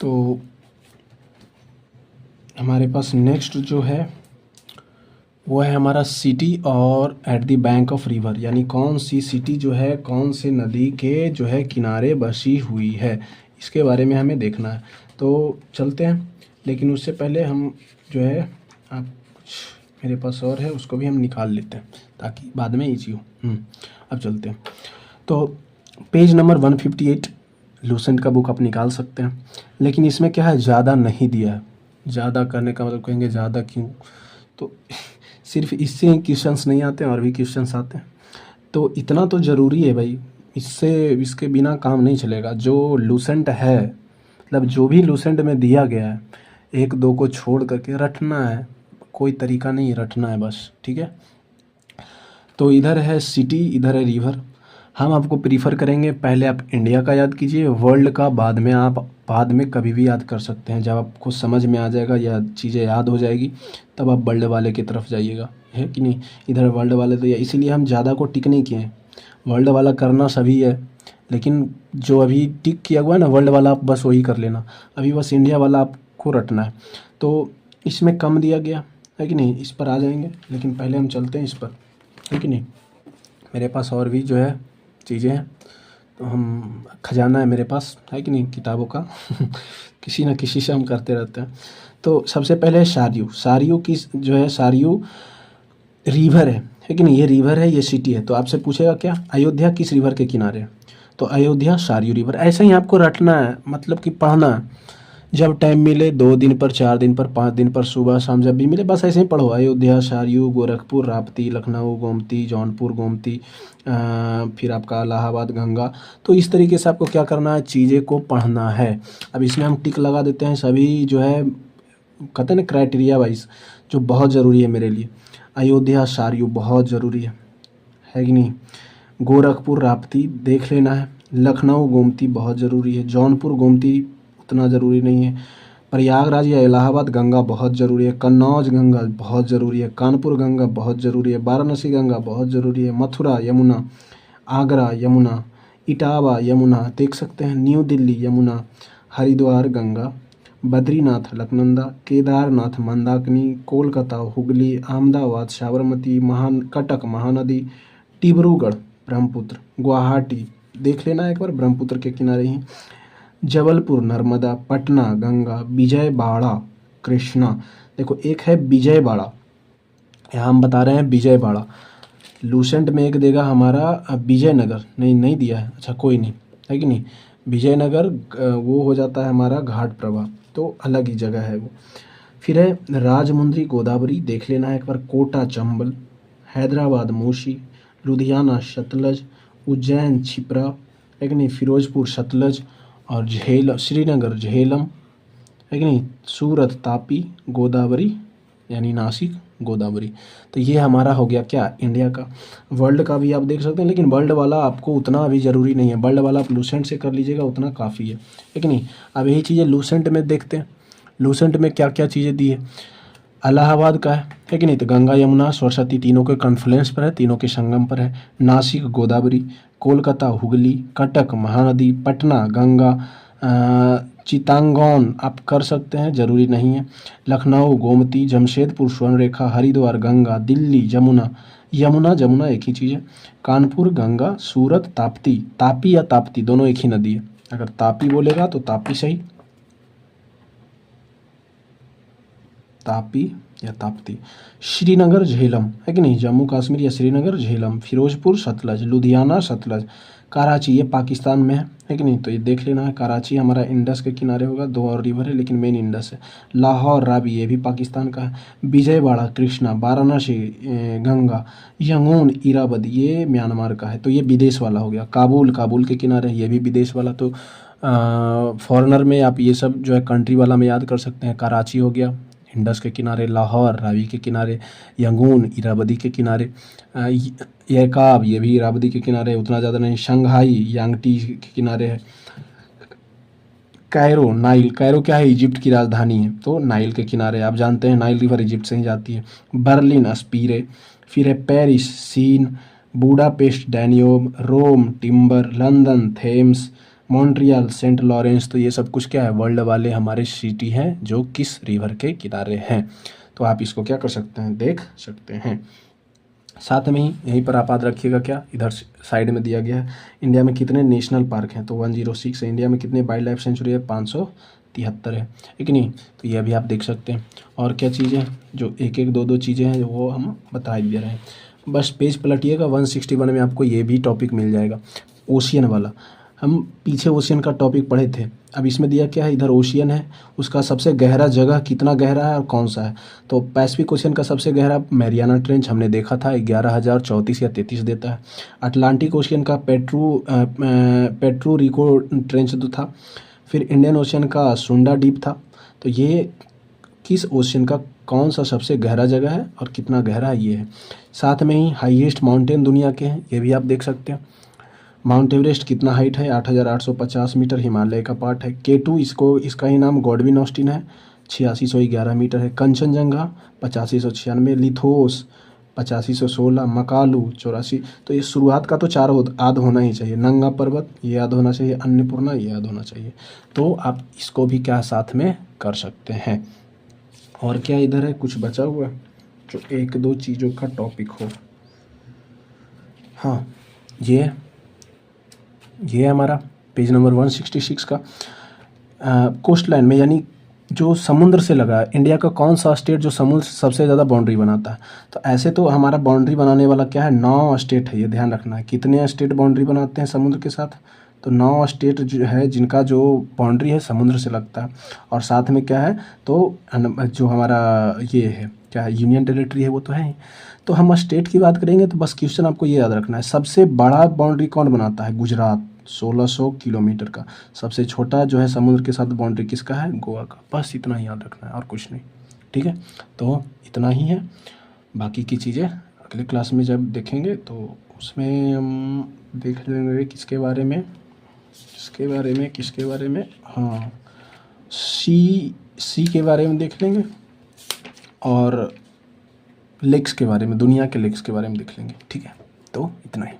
तो हमारे पास नेक्स्ट जो है वो है हमारा सिटी और at the bank of river, यानी कौन सी सिटी जो है कौन से नदी के जो है किनारे बसी हुई है, इसके बारे में हमें देखना है। तो चलते हैं, लेकिन उससे पहले हम जो है आप कुछ मेरे पास और है उसको भी हम निकाल लेते हैं ताकि बाद में ईजी हो। अब चलते हैं। तो पेज नंबर 158 लूसेंट का बुक आप निकाल सकते हैं, लेकिन इसमें क्या है, ज़्यादा नहीं दिया है। ज़्यादा करने का मतलब कहेंगे ज़्यादा क्यों, तो सिर्फ इससे ही क्वेश्चंस नहीं आते हैं और भी क्वेश्चंस आते हैं। तो इतना तो ज़रूरी है भाई, इसके बिना काम नहीं चलेगा। जो लूसेंट है मतलब जो भी लूसेंट में दिया गया है, एक दो को छोड़ करके रटना है, कोई तरीका नहीं रटना है बस, ठीक है। तो इधर है सिटी, इधर है रिवर। हम आपको प्रीफर करेंगे पहले आप इंडिया का याद कीजिए, वर्ल्ड का बाद में आप बाद में कभी भी याद कर सकते हैं। जब आपको समझ में आ जाएगा या चीज़ें याद हो जाएगी तब आप वर्ल्ड वाले की तरफ जाइएगा, है कि नहीं। इधर वर्ल्ड वाले तो इसीलिए हम ज़्यादा को टिक नहीं किए हैं। वर्ल्ड वाला करना सभी है, लेकिन जो अभी टिक किया हुआ है ना वर्ल्ड वाला, आप बस वही कर लेना। अभी बस इंडिया वाला आपको रटना है। तो इसमें कम दिया गया है कि नहीं, इस पर आ जाएंगे, लेकिन पहले हम चलते हैं इस पर, है कि नहीं। मेरे पास और भी जो है चीज़ें हैं, तो हम खजाना है मेरे पास, है कि नहीं, किताबों का किसी न किसी से हम करते रहते हैं। तो सबसे पहले है सारियू। सारियू किस जो है, सारियू रिवर है कि नहीं, ये रिवर है, ये सिटी है। तो आपसे पूछेगा क्या, अयोध्या किस रिवर के किनारे है, तो अयोध्या सारियू रिवर। ऐसे ही आपको रटना है, मतलब कि पढ़ना है। जब टाइम मिले 2 दिन पर, 4 दिन पर, 5 दिन पर, सुबह शाम जब भी मिले बस ऐसे ही पढ़ो। अयोध्या, सरयू, गोरखपुर, राप्ती, लखनऊ गोमती, जौनपुर गोमती, फिर आपका इलाहाबाद गंगा। तो इस तरीके से आपको क्या करना है, चीज़ें को पढ़ना है। अब इसमें हम टिक लगा देते हैं सभी जो है, कहते हैं ना क्राइटेरिया वाइज, जो बहुत ज़रूरी है मेरे लिए। अयोध्या सरयू बहुत ज़रूरी है कि नहीं। गोरखपुर राप्ती देख लेना है। लखनऊ गोमती बहुत ज़रूरी है। जौनपुर गोमती उतना ज़रूरी नहीं है। प्रयागराज या इलाहाबाद गंगा बहुत ज़रूरी है। कन्नौज गंगा बहुत ज़रूरी है। कानपुर गंगा बहुत ज़रूरी है। वाराणसी गंगा बहुत ज़रूरी है। मथुरा यमुना, आगरा यमुना, इटावा यमुना देख सकते हैं। न्यू दिल्ली यमुना, हरिद्वार गंगा, बद्रीनाथ अलकनंदा, केदारनाथ मंदाकिनी, कोलकाता हुगली, अहमदाबाद साबरमती, कटक महानदी, डिब्रूगढ़ ब्रह्मपुत्र, गुवाहाटी देख लेना एक बार ब्रह्मपुत्र के किनारे ही, जबलपुर नर्मदा, पटना गंगा, विजयवाड़ा कृष्णा। देखो एक है विजयवाड़ा, यहाँ हम बता रहे हैं विजयवाड़ा। लूसेंट में एक देगा हमारा विजयनगर, नहीं दिया है, अच्छा कोई नहीं, है कि नहीं। विजयनगर वो हो जाता है हमारा घाट प्रभा, तो अलग ही जगह है वो। फिर है राजमुंद्री गोदावरी देख लेना है एक बार। कोटा चंबल, हैदराबाद मूसी, लुधियाना सतलज, उज्जैन छिप्रा, है कि नहीं। फिरोजपुर सतलज और श्रीनगर झेलम, है कि नहीं। सूरत तापी गोदावरी, यानी नासिक गोदावरी। तो ये हमारा हो गया क्या, इंडिया का। वर्ल्ड का भी आप देख सकते हैं, लेकिन वर्ल्ड वाला आपको उतना अभी ज़रूरी नहीं है। वर्ल्ड वाला आप लूसेंट से कर लीजिएगा, उतना काफ़ी है कि नहीं। अब यही चीज़ें लूसेंट में देखते हैं, लूसेंट में क्या क्या चीज़ें दी है। इलाहाबाद का है कि नहीं, तो गंगा यमुना सरस्वती तीनों के कॉन्फ्लुएंस पर है, तीनों के संगम पर है। नासिक गोदावरी, कोलकाता हुगली, कटक महानदी, पटना गंगा, चितांगौन आप कर सकते हैं, ज़रूरी नहीं है। लखनऊ गोमती, जमशेदपुर स्वर्णरेखा, हरिद्वार गंगा, दिल्ली जमुना एक ही चीज़ है। कानपुर गंगा, सूरत ताप्ती, तापी या ताप्ती दोनों एक ही नदी है। अगर तापी बोलेगा तो तापी सही, तापी या ताप्ती। श्रीनगर झेलम, है कि नहीं, जम्मू कश्मीर या श्रीनगर झेलम। फिरोजपुर सतलज, लुधियाना सतलज। कराची ये पाकिस्तान में है कि नहीं, तो ये देख लेना है। कराची हमारा इंडस के किनारे होगा, 2 और रिवर है लेकिन मेन इंडस है। लाहौर रावी ये भी पाकिस्तान का है। विजयवाड़ा कृष्णा, वाराणसी गंगा, यंगून इरावदी ये म्यांमार का है, तो ये विदेश वाला हो गया। काबुल के किनारे ये भी विदेश वाला। तो फॉरेनर में आप ये सब जो है कंट्री वाला में याद कर सकते हैं। कराची हो गया इंडस के किनारे, लाहौर रावी के किनारे, यंगून इरावदी के किनारे, यकाब ये भी इरावदी के किनारे, उतना ज़्यादा नहीं। शंघाई यांगटी के किनारे है। कैरो नाइल, कैरो क्या है, इजिप्ट की राजधानी है, तो नाइल के किनारे आप जानते हैं नाइल रिवर इजिप्ट से ही जाती है। बर्लिन स्पीरे, फिर है Paris Seine, Budapest Danube, Rome Tiber, London Thames, Montreal, Saint Lawrence, तो ये सब कुछ क्या है, वर्ल्ड वाले हमारे सिटी हैं जो किस रिवर के किनारे हैं। तो आप इसको क्या कर सकते हैं, देख सकते हैं। साथ में ही यहीं पर आप याद रखिएगा क्या, इधर साइड में दिया गया है इंडिया में कितने नेशनल पार्क हैं, तो 106 है। इंडिया में कितने वाइल्ड लाइफ सेंचुरी है, 573 है कि नहीं। तो ये भी आप देख सकते हैं। और क्या चीज़ें जो एक एक दो दो चीज़ें हैं वो हम बता दे रहे हैं। बस पेज पलटिएगा, 161 में आपको ये भी टॉपिक मिल जाएगा, ओशियन वाला। हम पीछे ओशियन का टॉपिक पढ़े थे, अब इसमें दिया क्या है, इधर ओशियन है, उसका सबसे गहरा जगह कितना गहरा है और कौन सा है। तो पैसिफिक ओशियन का सबसे गहरा मैरियाना ट्रेंच हमने देखा था, 11,034 या 33 देता है। अटलांटिक ओशियन का पेट्रू रिको ट्रेंच जो था। फिर इंडियन ओशियन का सुंडा डीप था। तो ये किस ओशियन का कौन सा सबसे गहरा जगह है और कितना गहरा है ये है। साथ में ही हाईएस्ट माउंटेन दुनिया के हैं, ये भी आप देख सकते हैं। माउंट एवरेस्ट कितना हाइट है, 8,850 मीटर, हिमालय का पार्ट है। K2 इसका ही नाम गॉडविन ऑस्टिन है, 8611 मीटर है। कंचनजंगा 8596, लिथोस 8516, मकालू 84। तो ये शुरुआत का तो 4 याद होना ही चाहिए, नंगा पर्वत ये याद होना चाहिए, अन्नपूर्णा ये याद होना चाहिए। तो आप इसको भी क्या साथ में कर सकते हैं। और क्या इधर है कुछ बचा हुआ जो एक दो चीज़ों का टॉपिक हो। हाँ, ये है हमारा पेज नंबर 166 का। कोस्ट लाइन में यानी जो समुद्र से लगा है, इंडिया का कौन सा स्टेट जो समुद्र से सबसे ज़्यादा बाउंड्री बनाता है। तो ऐसे तो हमारा बाउंड्री बनाने वाला क्या है, 9 स्टेट है, ये ध्यान रखना है। कितने स्टेट बाउंड्री बनाते हैं समुद्र के साथ, तो 9 स्टेट जो है जिनका जो बाउंड्री है समुद्र से लगता है। और साथ में क्या है, तो जो हमारा ये है क्या यूनियन टेरिटरी है वो तो है ही। तो हम स्टेट की बात करेंगे तो बस क्वेश्चन आपको ये याद रखना है, सबसे बड़ा बाउंड्री कौन बनाता है, गुजरात 1600 किलोमीटर का। सबसे छोटा जो है समुद्र के साथ बाउंड्री किसका है, गोवा का। बस इतना ही याद रखना है और कुछ नहीं, ठीक है। तो इतना ही है, बाकी की चीज़ें अगले क्लास में जब देखेंगे तो उसमें हम देख लेंगे किसके बारे में, हाँ सी के बारे में देख लेंगे और लेक्स के बारे में, दुनिया के लेक्स के बारे में देख लेंगे, ठीक है। तो इतना ही।